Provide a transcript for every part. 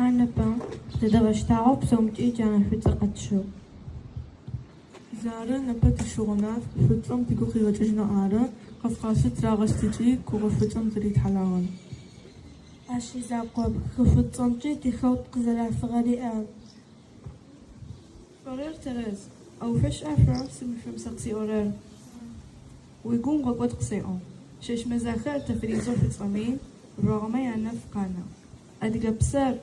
حانبا تدغشتاعو بسومتي جانا في تقتشو زارة نبت الشغنات فترم تيجو خيوتجنا آرة قفقاشت راغشتيجي كوغ فترم تريد حلاغن أشي زاقوب خفتمتي تخوت قزلا فغري آل فرير تغيز أو فش أفرام سمفم سقسي أورير ويقوم غقوت قصيئون شش مزاخر تفريزو فترمين رغم يعنف قانا أدقى بسر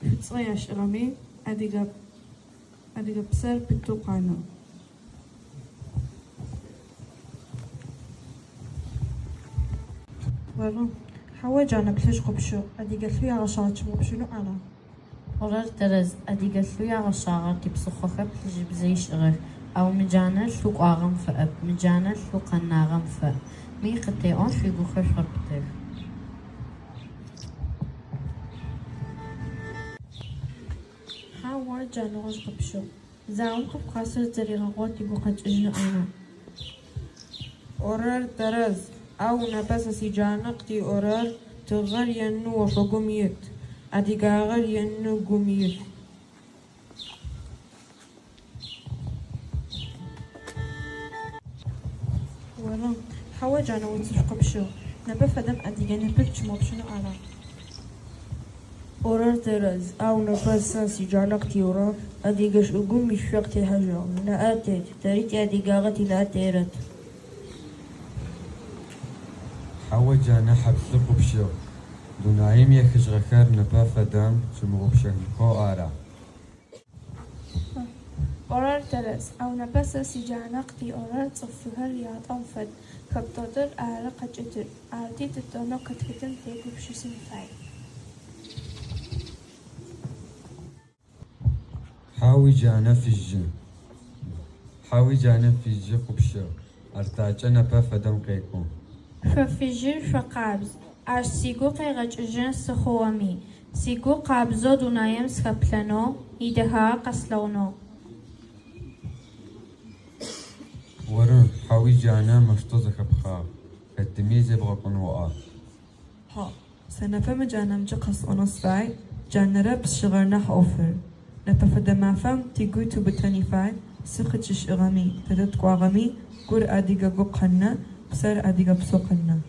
فترياش إغمين أدقى بسر بتو قانا ورم حواج أنا بلش قبشو أدي قلت له عشان شو بشنو أنا قرر ترز أدي قلت له عشان تبصخك بلش بزيش غير أو مجانا شو قاغم فأب مجانا شو قناغم فأ مي قطيعون في بخش ربطير حواج أنا غش قبشو زاون قب قاسر زري غوتي بقت إجنو أنا أورر ترز أو نبس سيجانقتي أورر تغر ينو وفقميت أدي قاغر ينو قميت ورم حواج أنا وتسش قبشو نبى فدم أدي جاني بلش ما بشنو أنا أورر ترز أو نبس سيجانقتي أورر أدي قش قمي شفقتي هجر نأتت تريت أدي قاغتي لا تيرت حوج أنا حبس قبشو دونايم يخش غكر نبا فدام شمو قبشن كو آرا أورر ترس أو نبس سيجانقتي أورر تصفها رياض أنفد كبتدر آل قجتر آلتي تتونو كتفتن تيكو بشو سنفاي حاوج أنا في الجن حاوج أنا في الجن قبشو أرتاج نبا فدام قيكون ففجر فقابز أش سيقو قيغج جن سخوامي سيقو قابزو دونايم سكبلنو إيدها قسلونو ورن حاوج أنا مشتوزك بخا التميز يبغى قنوة ها سنفهم جانا مجقص أنصفاي جانا ربس شغرنا حوفر نبا فدما فم تيقو تبتاني فاي سخدش إغامي تدت قواغمي قر أديقا قو قنا بسر أديقا بسو قنا